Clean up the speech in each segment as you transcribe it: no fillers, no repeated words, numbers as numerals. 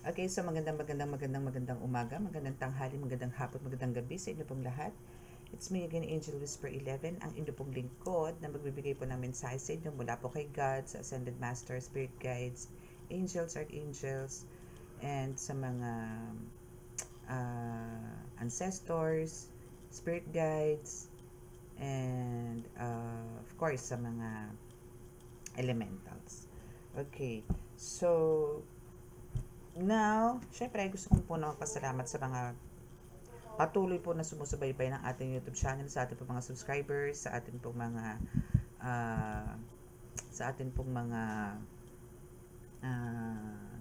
Okay, so magandang umaga, magandang tanghali, magandang hapon, magandang gabi sa inyo pong lahat. It's me again, Angel Whisper 11, ang inyo pong lingkod na magbibigay po ng mensahe sa inyo mula po kay God, sa Ascended Master, Spirit Guides, Angels, Archangels, and sa mga ancestors, Spirit Guides, and of course sa mga elementals. Okay, so now, syempre gusto kong po na magpasalamat sa mga patuloy po na sumusubaybay ng ating YouTube channel, sa ating pong mga subscribers, sa ating pong mga uh, sa ating pong mga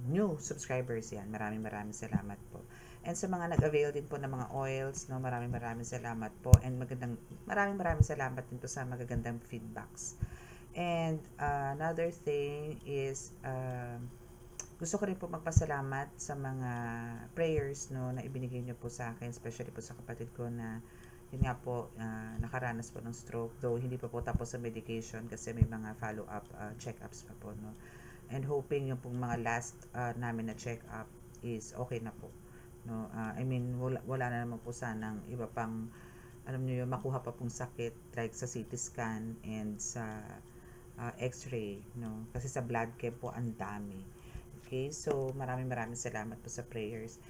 new subscribers yan. Maraming salamat po. And sa mga nag-avail din po ng mga oils, no, maraming salamat po. And maraming salamat din po sa magagandang feedbacks. And another thing is gusto ko rin po magpasalamat sa mga prayers, no, na ibinigay niyo po sa akin, especially po sa kapatid ko na yun nga po, nakaranas po ng stroke, though hindi pa po tapos sa medication kasi may mga follow-up check-ups pa po, no. And hoping yung pong mga last namin na check-up is okay na po, no. I mean, wala na naman po sanang iba pang, alam niyo yung makuha pa pong sakit like sa CT scan and sa x-ray, no, kasi sa blood chem po ang dami. Okay, so maraming salamat po sa prayers.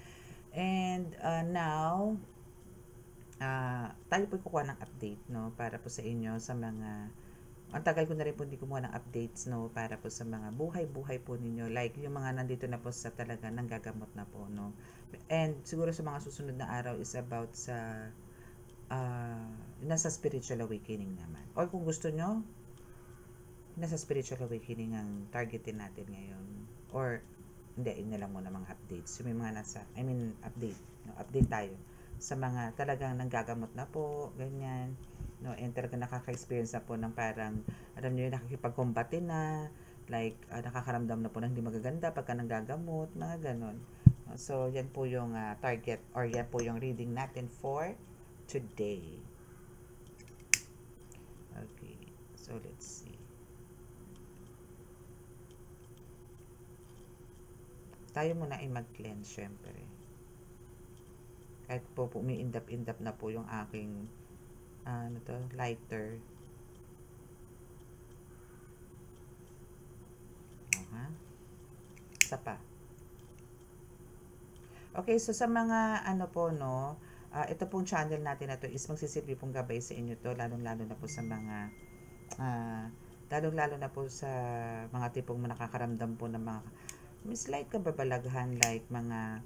And now, tayo po kukuha ng update, no, para po sa inyo sa mga, ang tagal ko na rin po hindi kumuha ng updates, no, para po sa mga buhay po ninyo, like yung mga nandito na po sa talaga nanggagamot na po, no. And siguro sa mga susunod na araw is about sa nasa spiritual awakening naman. Or kung gusto nyo, nasa spiritual awakening ang targetin natin ngayon. Or, hindi, yun na lang muna mga updates. Yung may mga update. No, update tayo sa mga talagang nanggagamot na po, ganyan. No, and talagang nakaka-experience na po ng parang, alam nyo yun, nakikipag-combate na, like, nakakaramdam na po ng hindi magaganda pagka nanggagamot, mga ganon. No, so, yan po yung target, or yan po yung reading natin for today. Okay, so let's see. Tayo muna ay mag-cleanse, syempre. Kahit po umi-indap na po yung aking lighter. Isa pa. Okay, so sa mga po, no, ito pong channel natin na to is magsisilbi pong gabay sa inyo to, lalong-lalo na po sa mga lalong-lalo na po sa mga tipong nakakaramdam po ng mga slight kababalaghan, like mga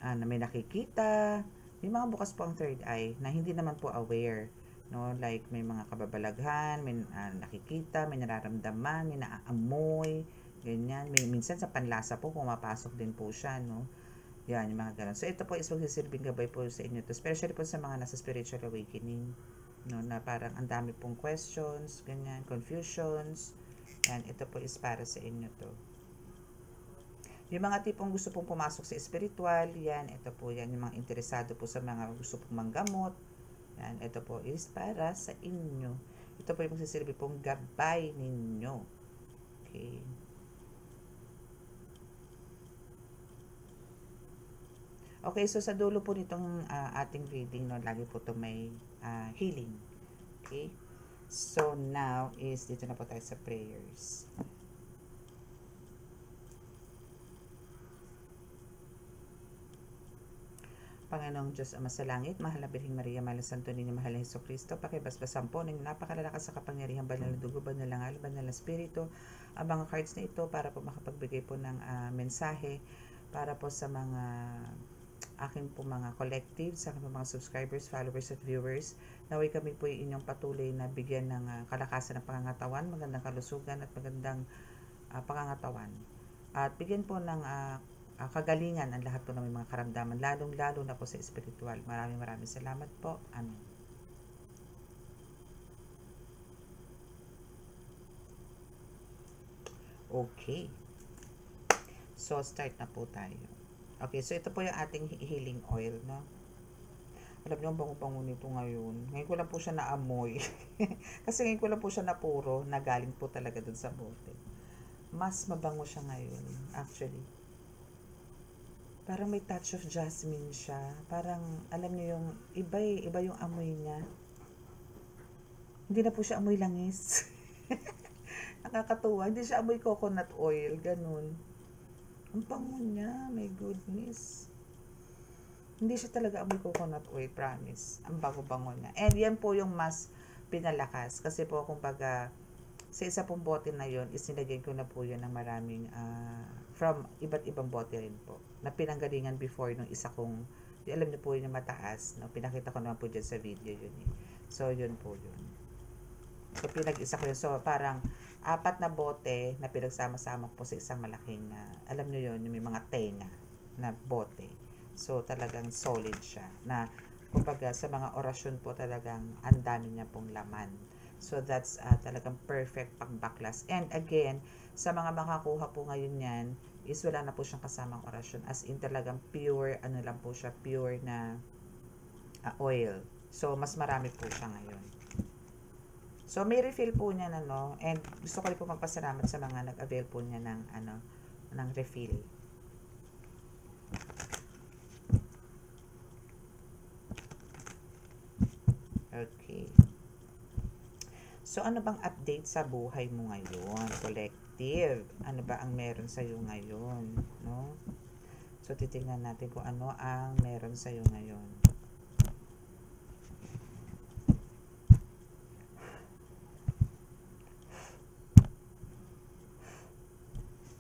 na may nakikita, may mga bukas po ang third eye na hindi naman po aware, no, like may mga kababalaghan, may nakikita, may nararamdaman, may naaamoy, ganyan, may minsan sa panlasa po pumapasok din po siya, no. Yan, yung mga ganun. So ito po is magsisilbing gabay po sa inyo to, especially po sa mga nasa spiritual awakening, no, na parang ang dami pong questions, ganyan, confusions. Yan, ito po is para sa inyo to. Yung mga tipong gusto pong pumasok sa spiritual, yan, ito po yan, yung mga interesado po sa mga gusto pong manggamot, yan, ito po is para sa inyo. Ito po yung magsisilbi pong gabay ninyo. Okay. Okay, so sa dulo po nitong ating reading, no, lagi po ito may healing. Okay. So now is dito na po tayo sa prayers. Panginoong Diyos Ama sa Langit, mahal na Birheng Maria, mahal na Santo Niño, mahal na Hesukristo, pakibasbasan po ng napakalalakas sa kapangyarihan, banal na dugo, banal na ngal, banal na spirito, ang mga cards na ito para po makapagbigay po ng mensahe para po sa mga akin po mga collective, sa akin po mga subscribers, followers at viewers. Naway kami po yung inyong patuloy na bigyan ng kalakasan ng pangangatawan, magandang kalusugan at magandang pangangatawan. At bigyan po ng kagalingan ang lahat po ng mga karamdaman, lalong-lalo na po sa spiritual. Maraming salamat po. Amen. Okay. So, start na po tayo. Okay, so ito po yung ating healing oil, no? Alam niyo, ang bango-bango nito ngayon. Ngayon ko lang po siya naamoy. Kasi ngayon ko lang po siya napuro, na galing po talaga dun sa bote. Mas mabango siya ngayon, actually. Parang may touch of jasmine siya. Parang, alam niyo yung, iba yung amoy niya. Hindi na po siya amoy langis. Nakakatuwa. Hindi siya amoy coconut oil. Ganun. Ang bango niya. My goodness. Hindi siya talaga amoy coconut oil. Promise. Ang bango-bango niya. And yan po yung mas pinalakas. Kasi po, kumbaga, sa isa pong bote na yon is nilagyan ko na po yun ng maraming from iba't ibang bote rin po. Na pinanggalingan before nung isa kong, alam niyo po yun yung mataas. No? Pinakita ko naman po dyan sa video yun eh. So, yun po yun. So, pinag-isa ko yun. So, parang 4 na bote na pinagsama-sama po sa isang malaking, alam niyo yun, yung may mga tenga na bote. So, talagang solid siya. Na, kumbaga, sa mga orasyon po talagang ang dami niya pong laman. So, that's talagang perfect pang-baklas. And again, sa mga makakuha po ngayon yan, is wala na po siyang kasamang orasyon. As in talagang pure, ano lang po siya, pure na oil. So, mas marami po siya ngayon. So, may refill po niya na, no? And gusto ko rin po magpasalamat sa mga nag-avail po niya ng, ng refill. Okay. So, ano bang update sa buhay mo ngayon? Collective. Ano ba ang meron sa'yo ngayon? No? So, titingnan natin kung ano ang meron sa'yo ngayon.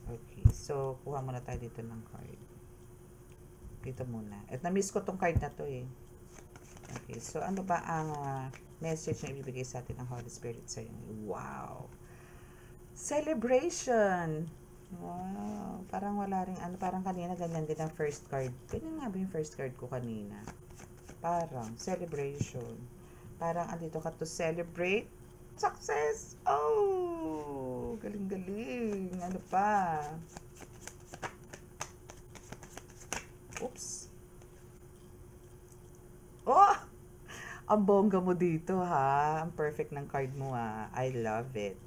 Okay. So, kuha muna tayo dito ng card. Dito muna. At na-miss ko tong card na to eh. Okay. So, ano ba ang message na ibibigay sa atin ng Holy Spirit sa iyo? Wow! Celebration! Wow! Parang wala rin, parang kanina ganyan din ang first card. Ganyan nga ba yung first card ko kanina? Parang, celebration. Parang andito ka to celebrate success! Oh! Galing-galing! Ano pa? Oops! Oh! Ang bongga mo dito ha. Ang perfect ng card mo ha. I love it.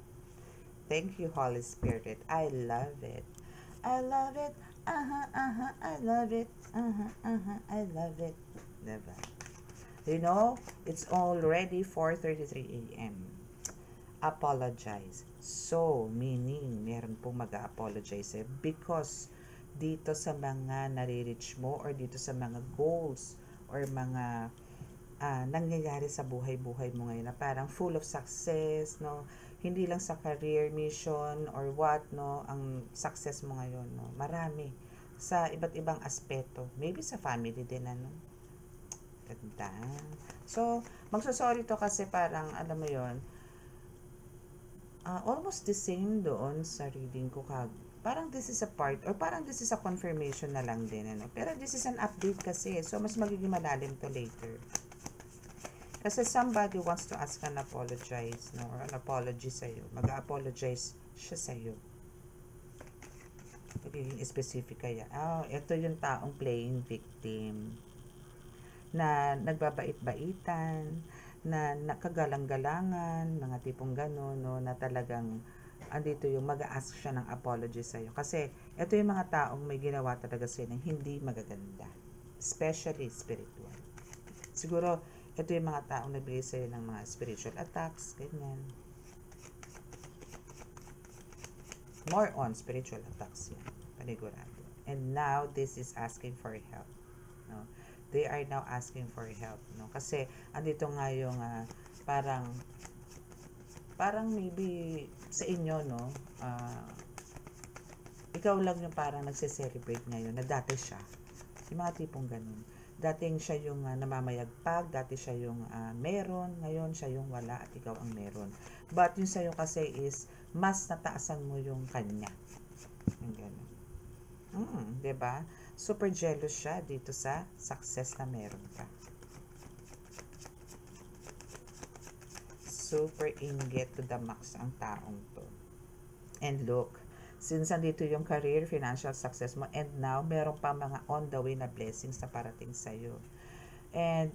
Thank you, Holy Spirit. I love it. I love it. I love it. I love it. Diba? You know, it's already 4:33 a.m. Apologize. So, meaning, meron pong mag-a-apologize sa'yo because dito sa mga nare-reach mo or dito sa mga goals or mga nangyayari sa buhay-buhay mo ngayon na parang full of success, no? Hindi lang sa career, mission, or what, no? Ang success mo ngayon, no? Marami. Sa iba't ibang aspeto. Maybe sa family din, ano? Ganda. So, magsasorry to kasi parang, alam mo yon almost the same doon sa reading ko parang this is a part, or parang this is a confirmation na lang din, ano? Pero this is an update kasi, so mas magiging malalim to later. Kasi somebody wants to ask an apologize, no? Or an apology sa'yo. Mag-apologize siya sa'yo. Magiging specific kaya. Ito yung taong playing victim. Na nagbabait-baitan, na nakagalang-galangan, mga tipong gano'n, no? Na talagang andito yung mag-ask siya ng apology sa'yo. Kasi ito yung mga taong may ginawa talaga sa'yo ng hindi magaganda. Especially spiritual. Siguro, ito yung mga taong nagbigay sa'yo ng mga spiritual attacks, ganyan. More on spiritual attacks yan, panigurado. And now, this is asking for help. No? They are now asking for help. No? Kasi, andito nga yung parang maybe sa inyo, no? Ikaw lang yung parang nagse-celebrate ngayon na dati siya. Yung mga tipong ganun. Dating siya yung namamayagpag, dati siya yung meron, ngayon siya yung wala at ikaw ang meron. But yung sa'yo kasi is, mas nataasan mo yung kanya. Yung gano'n. Diba? Super jealous siya dito sa success na meron ka. Super inggit to the max ang taong to. And look, since andito yung career, financial success mo, and now, meron pa mga on the way na blessings na parating sa'yo. And,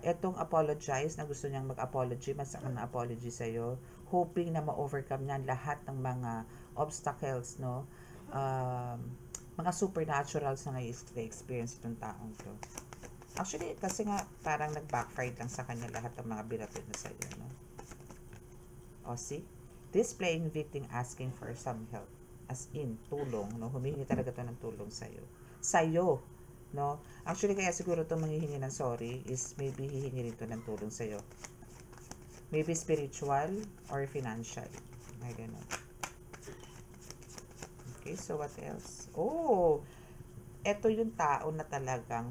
etong apologize, na gusto niyang mag-apology, masakang na apology sa'yo, hoping na ma-overcome niya lahat ng mga obstacles, no? mga supernaturals na na-experience itong taong to. Actually, kasi nga, parang nag-backfire lang sa kanya lahat ng mga binato na sa'yo, no? O, see? This playing victim asking for some help. As in, tulong, no? Humihingi talaga to ng tulong sa'yo. Sa'yo, no? Actually, kaya siguro to manghihingi ng sorry is maybe hihingi rin to ng tulong sa'yo. Maybe spiritual or financial. Ay, ganun. Okay, so what else? Oh, eto yung tao na talagang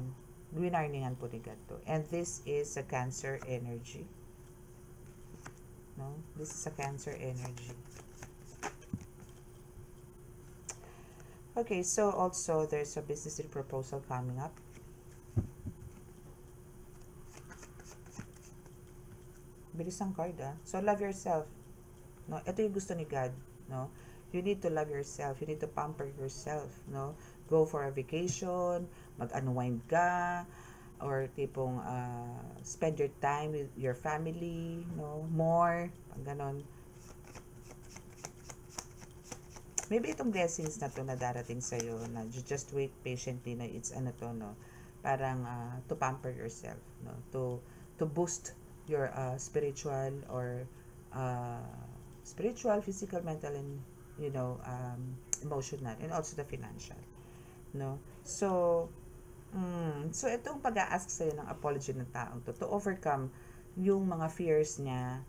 winarningan po ni God to. And this is a Cancer energy. No? This is a Cancer energy. Okay, so also there's a business proposal coming up. Bilis ang card, ah. So love yourself. No, ito yung gusto ni God, no? You need to love yourself. You need to pamper yourself, no? Go for a vacation, mag-unwind ka, or tipong spend your time with your family, no? More, pag ganon. Maybe itong blessings na to na darating sa'yo, na you just wait patiently, na it's ano to, no? Parang to pamper yourself, no? To boost your spiritual or spiritual, physical, mental, and emotional, and also the financial, no? So itong pag-a-ask sa'yo ng apology ng taong to overcome yung mga fears niya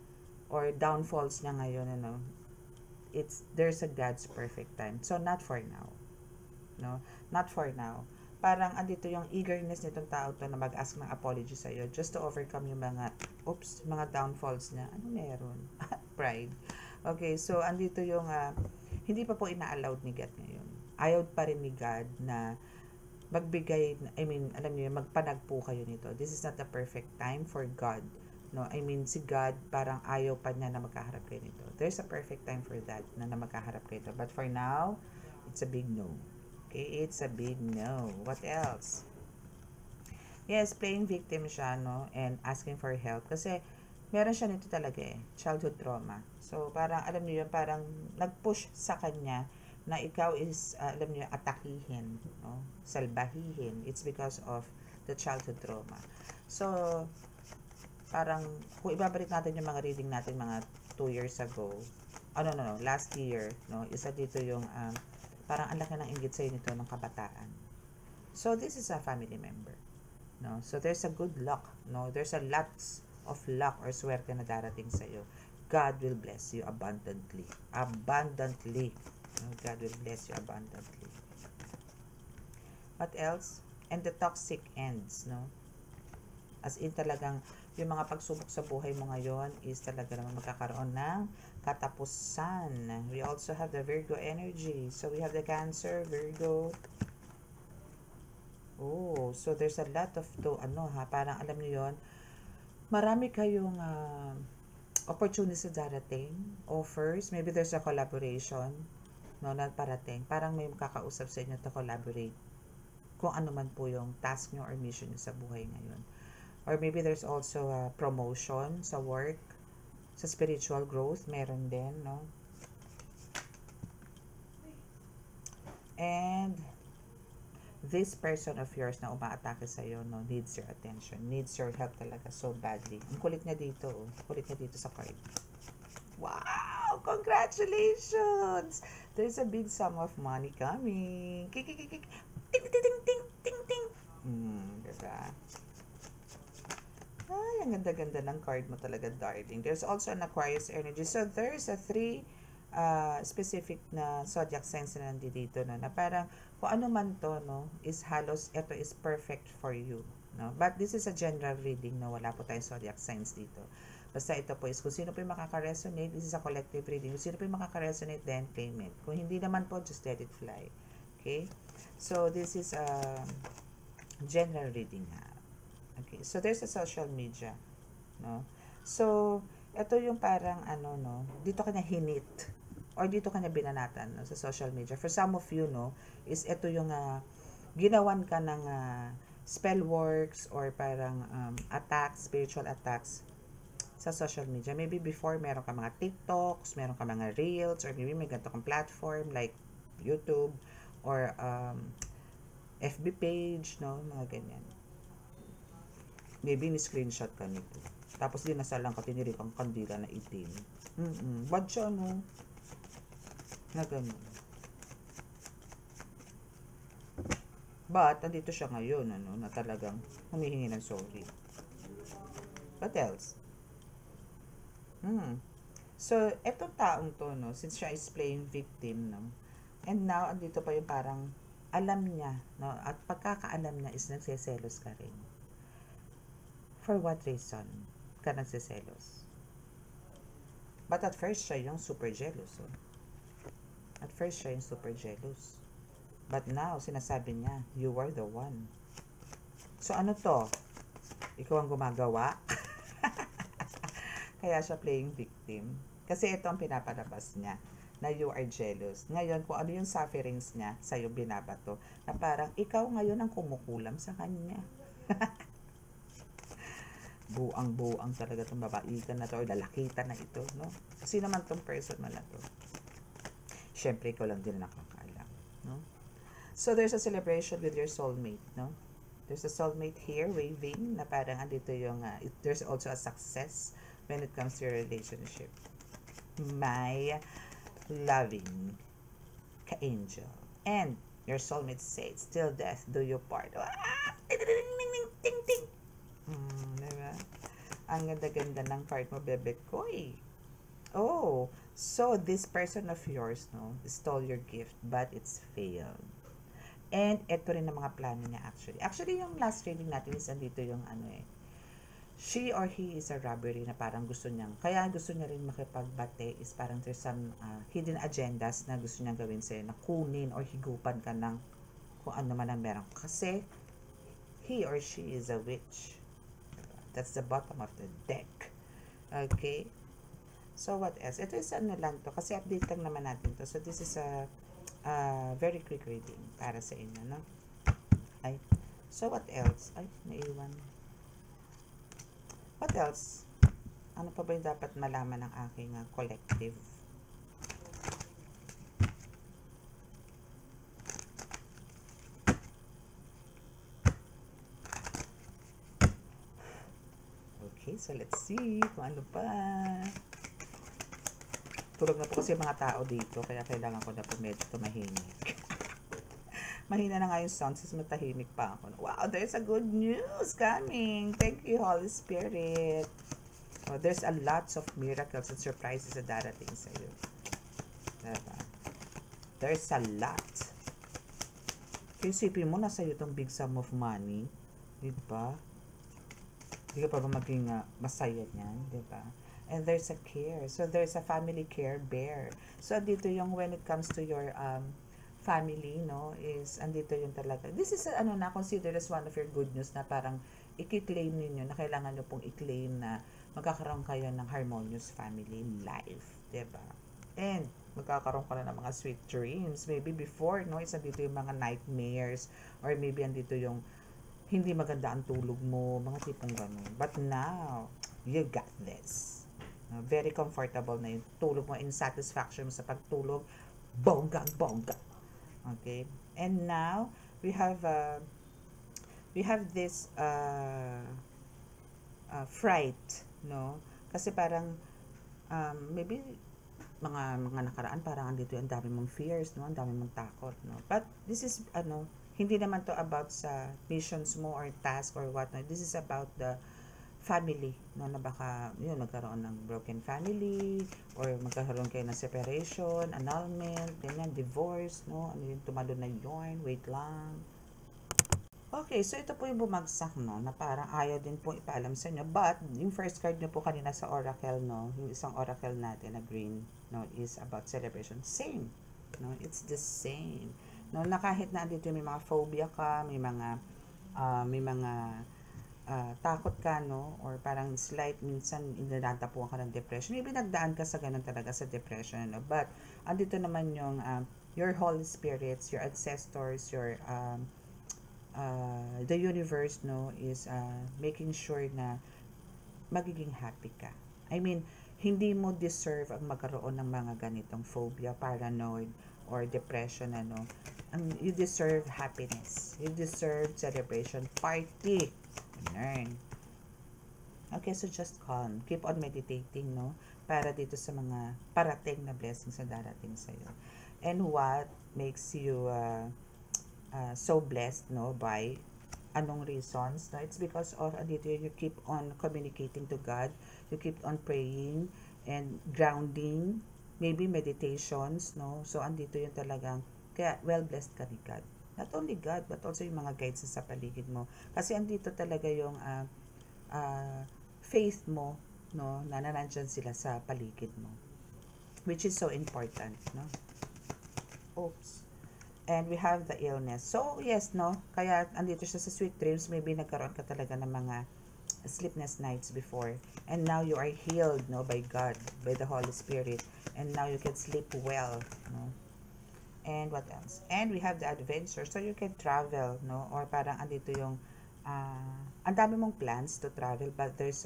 or downfalls niya ngayon, ano, there's a God's perfect time. So not for now, no? Not for now. Parang andito yung eagerness nitong tao to na mag-ask ng apology sa'yo just to overcome yung mga downfalls niya. Ano meron? Pride. Okay, so andito yung hindi pa po ina-allowed ni God ngayon. Ayaw pa rin ni God na magbigay, alam niyo, magpanagpo kayo nito. This is not the perfect time for God. No, si God, parang ayaw pa niya na magkaharap kayo nito. There's a perfect time for that, na magkaharap kayo nito. But for now, it's a big no. Okay, it's a big no. What else? Yes, playing victim siya, no, and asking for help. Kasi, meron siya nito talaga childhood trauma. So, parang, alam niyo yun, parang nag-push sa kanya na ikaw is, alam niyo, atakihin, no? Salbahihin. It's because of the childhood trauma. So, parang, kung ibabalik natin yung mga reading natin mga 2 years ago, last year, no, isa dito yung, parang ang laki ng inggit sa'yo nito ng kabataan. So, this is a family member, no? So, there's a good luck, no? There's a lots of luck or swerte na darating sa'yo. God will bless you abundantly. Abundantly. No? God will bless you abundantly. What else? And the toxic ends, no? As in talagang, yung mga pagsubok sa buhay mo ngayon is talaga naman magkakaroon ng katapusan. We also have the Virgo energy. So, we have the Cancer, Virgo. Oh, so there's a lot of parang alam niyo yon, marami kayong opportunities na darating, offers, maybe there's a collaboration, no, na parating. Parang may makakausap sa inyo to collaborate. Kung ano man po yung task nyo or mission nyo sa buhay ngayon. Or maybe there's also a promotion sa work, sa spiritual growth, meron din, no? And this person of yours na umaatake sa'yo, no, needs your attention, needs your help talaga so badly. Ang kulit niya dito, kulit niya dito sa card. Wow! Congratulations! There's a big sum of money coming. Ting, ting, ting, ting, ting, ting, ting. Diba? Ay, ang ganda-ganda ng card mo talaga, darling. There's also an Aquarius energy. So, there's a 3 specific na zodiac signs na nandito, no, na parang kung ano man to, no, is halos ito is perfect for you, no. But this is a general reading, no, wala po tayong zodiac signs dito. Basta ito po is kung sino po yung makaka-resonate, this is a collective reading. Kung sino po yung makaka-resonate, then claim it. Kung hindi naman po, just let it fly. Okay? So, this is a general reading na. Okay, so there's a social media, no? So, ito yung parang no, dito kanya hinit or dito kanya binanatan, no, sa social media. For some of you, no, is ito yung ginawan ka ng spell works or parang attacks, spiritual attacks sa social media. Maybe before meron ka mga TikToks, meron ka mga Reels, or maybe may ganito kang platform like YouTube or FB page, no, mga ganyan. Maybe ni-screenshot ka nito. Tapos dinasalang ka, tinirik ang kandila na itim. Bad siya, no? Na ganun. But, andito siya ngayon, ano, na talagang humihingi ng sorry. What else? So, etong taong to, no, since siya is playing victim, no, and now, andito pa yung parang alam niya, no, at pagkakaalam niya is nagseselos ka rin. For what reason ka nagseselos? But at first, siya yung super jealous. Oh. At first, siya yung super jealous. But now, sinasabi niya, you were the one. So, ano to? Ikaw ang gumagawa? Kaya siya playing victim. Kasi ito ang pinapalabas niya, na you are jealous. Ngayon, kung ano yung sufferings niya, sa'yo binabato, na parang ikaw ngayon ang kumukulam sa kanya. Buang-buang talaga itong babaitan na to or lalakitan na ito, no? Sino man itong person na to? Siyempre, ikaw lang din nakakaalam, no? So, there's a celebration with your soulmate, no? There's a soulmate here waving na parang andito yung, there's also a success when it comes to your relationship. My loving ka-angel. And your soulmate says, till death do you part. Ting-ting-ting-ting-ting. Diba? Ang ganda-ganda ng part mo, bebek ko eh. Oh, so this person of yours, no, stole your gift, but it's failed. And ito rin ang mga plano niya actually. Actually, yung last reading natin is andito yung ano eh. She or he is a robbery na parang gusto niyang, kaya gusto niya rin makipagbate is parang there's some hidden agendas na gusto niyang gawin sa'yo, na kunin or higupan ka ng kung ano man ang meron. Kasi, he or she is a witch. That's the bottom of the deck. Okay? So, what else? Ito is ano lang to. Kasi update lang naman natin to. So, this is a very quick reading para sa inyo, no? Ay. So, what else? Ay, naiwan. What else? Ano pa ba yung dapat malaman ng aking collective? Okay, so let's see kung ano pa. Tulog na po kasi mga tao dito, kaya kailangan ko na po medyo tumahimik. Mahina na nga yung sound, since matahimik pa ako. Wow, there's a good news coming. Thank you, Holy Spirit. Oh, there's a lots of miracles and surprises na darating sa iyo. Diba? There's a lot. Isipin mo, nasa iyo itong big sum of money. Diba? Hindi ka pa ba maging masaya niyan, diba? And there's a care. So, there's a family care bear. So, dito yung when it comes to your family, no, is andito yung talaga. This is, considered as one of your good news na parang i-claim ninyo, na kailangan nyo pong i-claim na magkakaroon kayo ng harmonious family life, diba? And, magkakaroon ka na ng mga sweet dreams. Maybe before, no, is andito yung mga nightmares, or maybe andito yung hindi maganda ang tulog mo, mga tipong ganun. But now, you got this. Very comfortable na yung tulog mo, in satisfaction mo sa pagtulog. Bongga. Okay? And now, we have this fright, no? Kasi parang, maybe, mga nakaraan, parang andito yung dami mong fears, no? Ang dami mong takot, no? But, this is, hindi naman to about sa missions mo or task or what, no? This is about the family, no, na baka yun, nagkaroon ng broken family or magkaroon kayo ng separation, annulment, ganyan, divorce, no, ano yung tumalo na yun, wait lang. Okay, so ito po yung bumagsak, no, na parang ayaw din po ipaalam sa inyo, but yung first card nyo po kanina sa oracle, no, yung isang oracle natin na green, no, is about celebration. Same, no, it's the same, no, na kahit na andito may mga phobia ka, may mga takot ka, no, or parang slight, minsan inadatapuan ka ng depression, maybe nagdaan ka sa ganun talaga sa depression, no, but andito naman yung your Holy Spirits, your ancestors, your the universe, no, is making sure na magiging happy ka. I mean, hindi mo deserve ang magkaroon ng mga ganitong phobia, paranoid, or depression, ano. You deserve happiness. You deserve celebration. Party. Learn. Okay, so just calm. Keep on meditating, no? Para dito sa mga parating na blessings na darating sa'yo. And what makes you so blessed, no? By anong reasons? No? It's because of, dito, you keep on communicating to God. You keep on praying and grounding. Maybe meditations, no? So, andito yung talagang, kaya well-blessed ka ni God. Not only God, but also yung mga guides sa paligid mo. Kasi andito talaga yung faith mo, no, na nandyan sila sa paligid mo, which is so important, no. Oops. And we have the illness. So yes, no, kaya andito siya sa sweet dreams. Maybe nagkaroon ka talaga ng mga sleepless nights before, and now you are healed, no, by God, by the Holy Spirit, and now you can sleep well, no. And what else? And we have the adventure, so you can travel, no, or parang andito yung ang dami mong plans to travel, but there's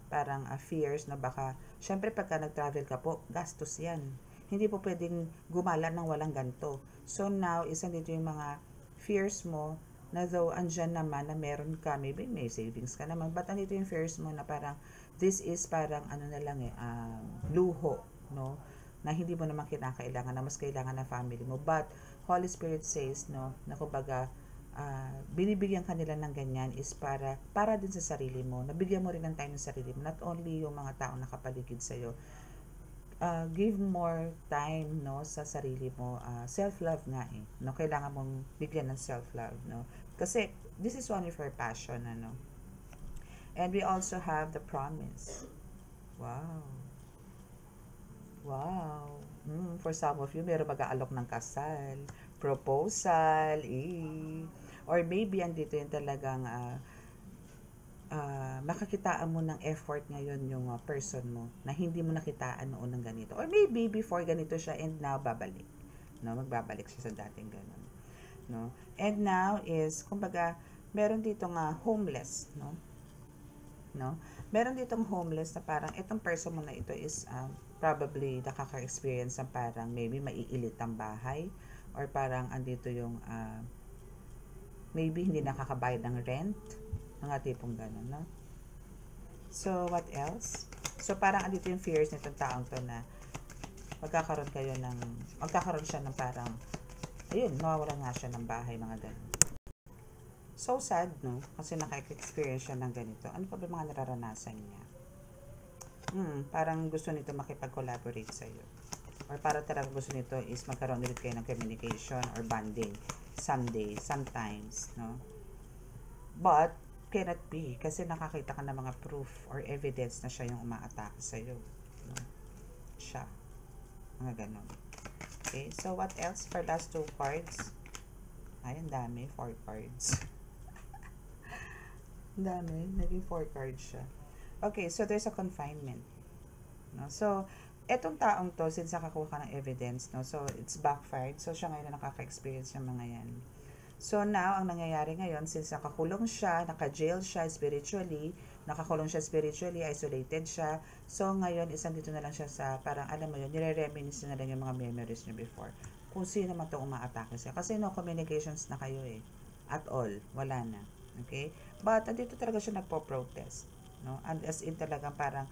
parang fears na baka, syempre pagka nag-travel ka po, gastos yan. Hindi po pwedeng gumala ng walang ganto. So now, isa dito yung mga fears mo, na though andyan naman na meron ka, maybe may savings ka naman, but andito yung fears mo na parang, this is parang ano na lang luho, no? Na hindi mo naman kinakailangan, na mas kailangan ng family mo. But, Holy Spirit says, no, na kumbaga, binibigyan kanila ng ganyan is para din sa sarili mo. Nabigyan mo rin ng time ng sarili mo. Not only yung mga taong nakapaligid sa'yo. Give more time, no, sa sarili mo. Self-love nga eh. No? Kailangan mong bigyan ng self-love. No? Kasi, this is one of your passion. Ano? And we also have the promise. Wow. Wow. For some of you, meron mag-aalok ng kasal, proposal, or maybe andito yung talagang makakitaan mo ng effort ngayon yung person mo na hindi mo nakitaan noon ng ganito. Or maybe before ganito siya and now babalik. No, magbabalik siya sa dating ganun. No? And now is, kumbaga, meron dito nga homeless, no? No? Meron ditong homeless na parang itong person mo na ito is probably nakaka-experience ng parang maybe maiilit ang bahay, or parang andito yung maybe hindi nakakabayad ng rent, mga tipong gano'n, no? So, what else? So, parang andito yung fears nitong taong to na magkakaroon siya ng parang, ayun, mawawalan nga siya ng bahay, mga gano'n. So sad, no? Kasi naka-experience siya ng ganito. Ano pa ba mga nararanasan niya? Parang gusto nito makipag-collaborate sa'yo. Or para talaga gusto nito is magkaroon ulit kayo ng communication or bonding someday, sometimes, no? But, cannot be kasi nakakita ka ng mga proof or evidence na siya yung umaatake sa'yo. No? Siya. Mga ganon. Okay, so what else for last 2 cards? Ay, ang dami. 4 cards. Ang dami. Naging 4 cards siya. Okay, so there's a confinement. No? So, etong taong to, since nakakuha ka ng evidence, no? So, it's backfired. So, siya ngayon na nakaka-experience ng mga yan. So, now, ang nangyayari ngayon, since nakakulong siya, naka-jail siya spiritually, isolated siya. So, ngayon, isang dito na lang siya sa, parang, alam mo yun, nire-reminisce na lang yung mga memories niya before. Kung sino man itong umaatake siya. Kasi no communications na kayo eh. At all. Wala na. Okay? But, andito talaga siya nagpo-protest. No? And as in talagang parang,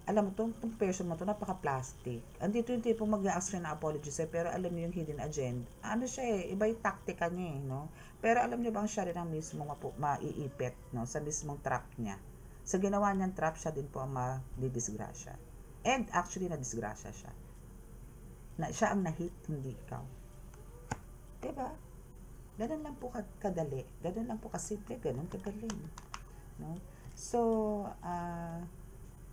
alam mo, itong person mo to napaka-plastic. Andito yung tipong mag-a-ask siya na apology sa'yo, pero alam niyo yung hidden agenda. Ano siya eh, iba yung taktika niya eh, no? Pero alam niyo bang siya rin ang mismo maiipit, no? Sa mismong trap niya. Sa ginawa niyang trap, siya din po ang madidisgrasya. And actually, nadisgrasya siya. Siya ang na-hit, hindi ikaw. Diba? Ganun lang po kadali. Ganun lang po kasimple. Ganun kagaling. No? So,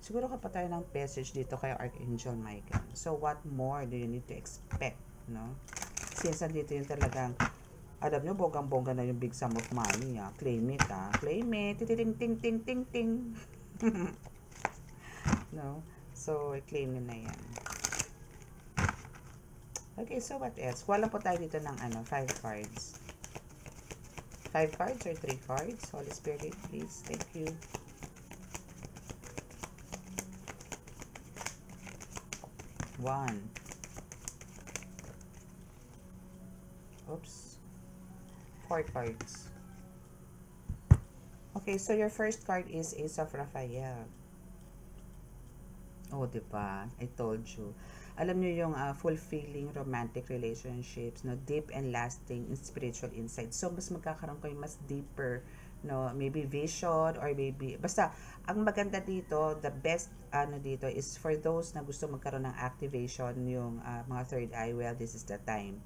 siguro kapag tayo ng message dito kay Archangel Michael. So, what more do you need to expect? No? Since dito yung talagang, alam nyo, bonggang-bongga na yung big sum of money. Claim it, Claim it. Ting, ting, ting, ting, ting. No? So, claim nyo na yan. Okay, so what else? Wala po tayo dito ng 5 cards. 5 cards or 3 cards? Holy Spirit, please. Thank you. One. Oops. 4 cards. Okay, so your first card is Ace of Raphael. Oh, diba? I told you. Alam niyo yung fulfilling romantic relationships, no, deep and lasting in spiritual insight. So mas magkakaroon kayo mas deeper, no, maybe vision or maybe basta ang maganda dito, the best ano dito is for those na gusto magkaroon ng activation yung mga third eye, well, this is the time.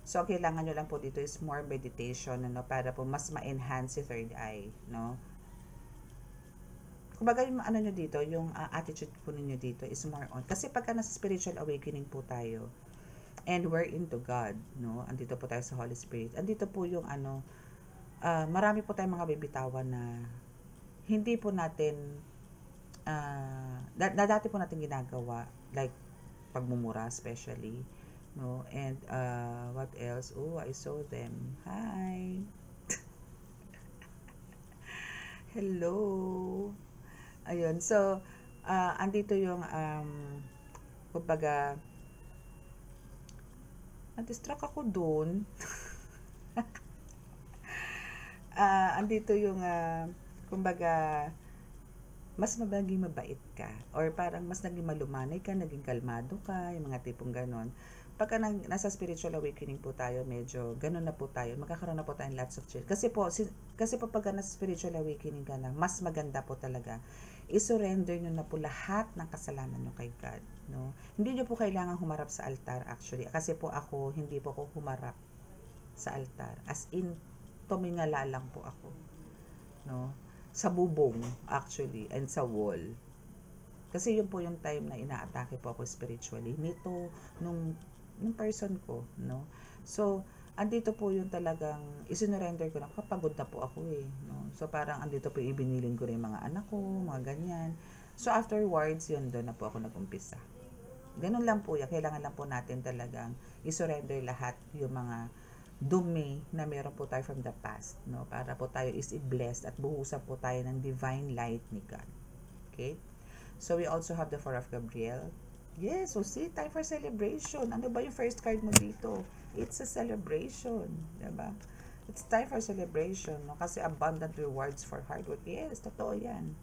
So kailangan nyo lang po dito is more meditation, no, para po mas ma-enhance si third eye, no. Kumbaga yung ano nyo dito, yung attitude po ninyo dito is more on. Kasi pagka nasa spiritual awakening po tayo, and we're into God, no? Andito po tayo sa Holy Spirit. Andito po yung ano, marami po tayong mga bibitawan na hindi po natin, dati po natin ginagawa, like pagmumura especially, no? And what else? Oh, I saw them. Hi! Hello! Ayun, so, andito yung, kumbaga, na-distract ako dun. Andito yung, kumbaga, mas naging mabait ka. Or parang mas naging malumanay ka, naging kalmado ka, yung mga tipong ganon. Pagka nasa spiritual awakening po tayo, medyo ganon na po tayo. Magkakaroon na po tayong lots of chill. Kasi po pagka nasa spiritual awakening ka na, mas maganda po talaga i-surrender nyo na po lahat ng kasalanan nyo kay God, no? Hindi nyo po kailangan humarap sa altar actually. Kasi po ako, hindi po ako humarap sa altar. As in, tumingala lang po ako, no? Sa bubong actually, and sa wall. Kasi yun po yung time na inaatake po ako spiritually. Nito, nung person ko, no? So, andito po yung talagang isinurrender ko na kapagod na po ako no? So parang andito po ibinilin ko rin mga anak ko, mga ganyan. So afterwards, yun, doon na po ako nag-umpisa. Ganun lang po yan. Kailangan lang po natin talagang isurrender lahat yung mga dumi na meron po tayo from the past, no? Para po tayo is blessed at buhusan po tayo ng divine light ni God. Okay? So we also have the Four of Gabriel. Yes, so see, time for celebration. Ano ba yung first card mo dito? It's a celebration, diba? It's time for celebration, no? Kasi abundant rewards for hard work. Yes, totoo yan.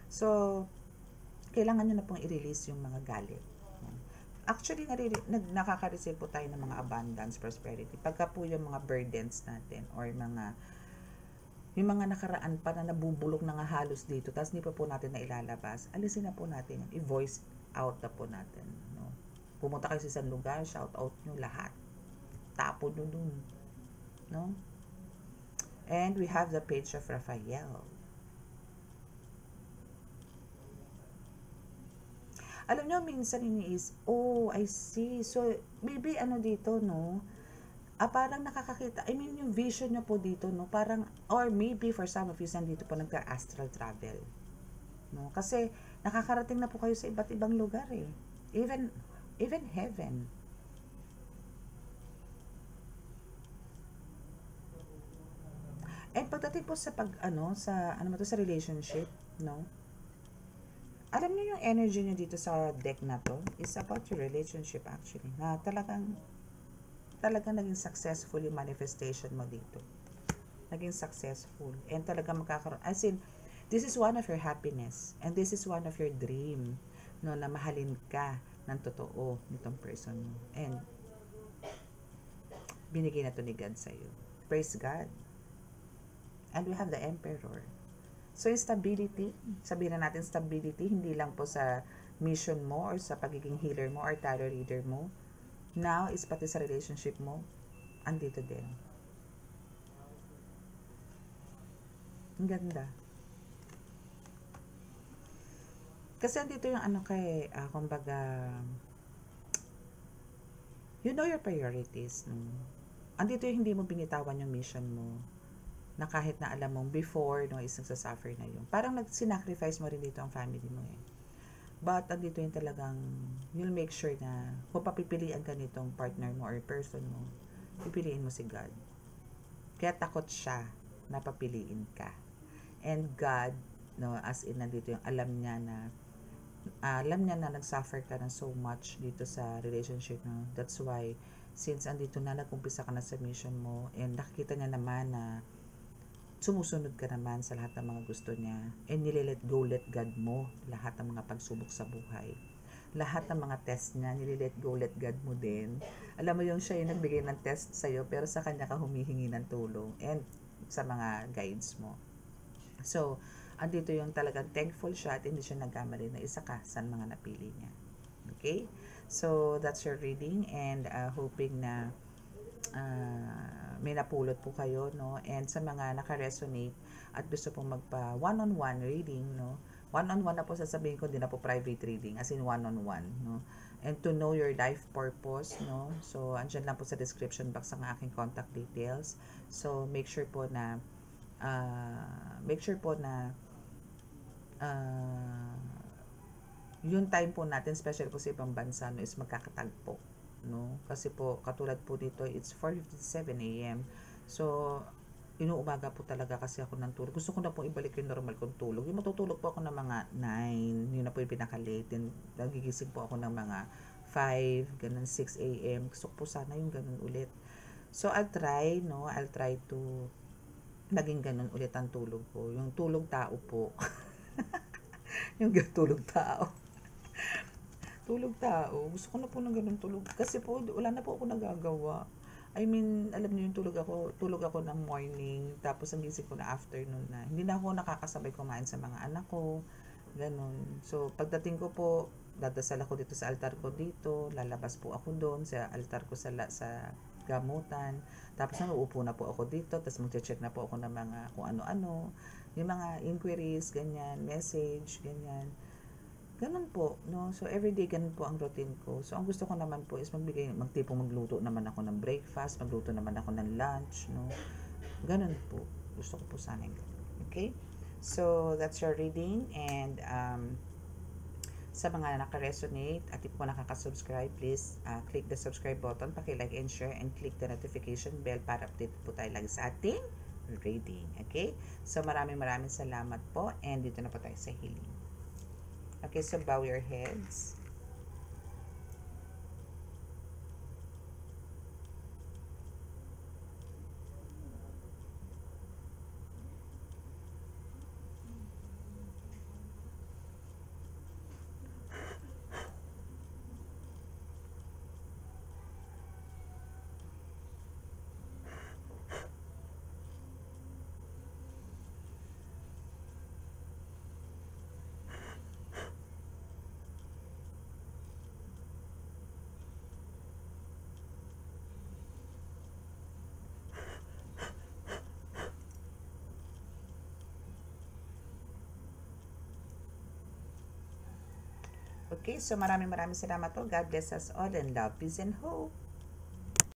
So, kailangan nyo na pong i-release yung mga galit. Actually, nakaka-receive po tayo ng mga abundance, prosperity. Pagka po yung mga burdens natin or yung mga nakaraan pa na nabubulok na nga halos dito, tapos hindi pa po natin na ilalabas, alisin na po natin yun. I-voice out na po natin, no? Pumunta kayo sa isang lugar, shout out nyo lahat. Tapo nyo dun, no? And we have the Page of Raphael. Alam nyo, minsan is, oh, I see. So, maybe ano dito, no? Parang nakakakita, I mean, yung vision nyo po dito, no? Parang, or maybe for some of you, nandito po nagka-astral travel. No? Kasi, nakakarating na po kayo sa iba't ibang lugar, Even heaven. And pagdating po sa sa relationship, no? Alam niyo yung energy niyo dito sa deck na to is about your relationship actually. Na talagang naging successful yung manifestation mo dito. Naging successful. And talagang magkakaroon. As in, this is one of your happiness. And this is one of your dream. No, na mahalin ka ng totoo nitong person mo. And binigay na to ni God sa'yo. Praise God. And we have the Emperor. So, yung stability, sabihin na natin stability, hindi lang po sa mission mo or sa pagiging healer mo or tarot reader mo. Now, is pati sa relationship mo, andito din. Ang ganda. Kasi andito yung kumbaga, you know your priorities. No? Andito yung hindi mo binitawan yung mission mo. Na kahit na alam mong before, no, is nagsasuffer na yun. Parang nag-sacrifice mo rin dito ang family mo But, andito yung talagang, you'll make sure na kung papipilian ka nitong partner mo or person mo, pipiliin mo si God. Kaya takot siya na papiliin ka. And God, no, as in nandito yung alam niya na nagsuffer ka ng so much dito sa relationship, no. That's why since andito na, nag-umpisa ka na sa mission mo, and nakikita niya naman na sumusunod ka naman sa lahat ng mga gusto niya, and nililet go, let God mo lahat ng mga pagsubok sa buhay. Lahat ng mga test niya, nililet go, let God mo din. Alam mo yung siya yung nagbigay ng test sa'yo, pero sa kanya ka humihingi ng tulong, and sa mga guides mo. So, andito yung talagang thankful siya at hindi siya nagkamali na isa ka sa mga napili niya. Okay? So, that's your reading, and hoping na may napulot po kayo, no? And sa mga naka-resonate at gusto pong magpa one-on-one reading, no? One-on-one na po sasabihin ko, din na po private reading, as in one-on-one, no? And to know your life purpose, no? So, andyan lang po sa description box ang aking contact details. So, make sure po na yung time po natin, special po sa ibang bansa, no, is magkakatagpo, no? Kasi po, katulad po dito, it's 4:57 a.m. So, inuumaga po talaga kasi ako ng tulog. Gusto ko na po ibalik yung normal kong tulog. Yung matutulog po ako ng mga 9, yun na po yung pinaka-late. Then, nagigising po ako ng mga 5, ganun, 6 a.m. Gusto ko po sana yung ganun ulit. So, I'll try, no? I'll try to naging ganun ulit ang tulog ko. Yung tulog tao po. Yung tulog tao. Tulog tao. Gusto ko na po ng ganun tulog. Kasi po, wala na po ako nagagawa. I mean, alam niyo yung tulog ako ng morning, tapos ang gising ko na afternoon na. Hindi na ako nakakasabay kumain sa mga anak ko. Ganun. So, pagdating ko po, dadasal ako dito sa altar ko dito, lalabas po ako doon sa altar ko sa gamutan. Tapos nauupo na po ako dito, tapos magche-check na po ako ng mga kung ano-ano, yung mga inquiries, ganyan, message, ganyan. Ganun po, no? So, everyday ganun po ang routine ko. So, ang gusto ko naman po is magluto naman ako ng breakfast, magluto naman ako ng lunch, no? Ganun po. Gusto ko po sana yung ganun. Okay? So, that's your reading, and sa mga naka-resonate at di po nakaka-subscribe, please click the subscribe button, paki-like and share, and click the notification bell para update po tayo lagi sa ating reading. Okay? So, maraming salamat po, and dito na po tayo sa healing. Okay, so bow your heads. Okay, so maraming salamat po. God bless us all, and love, peace, and hope.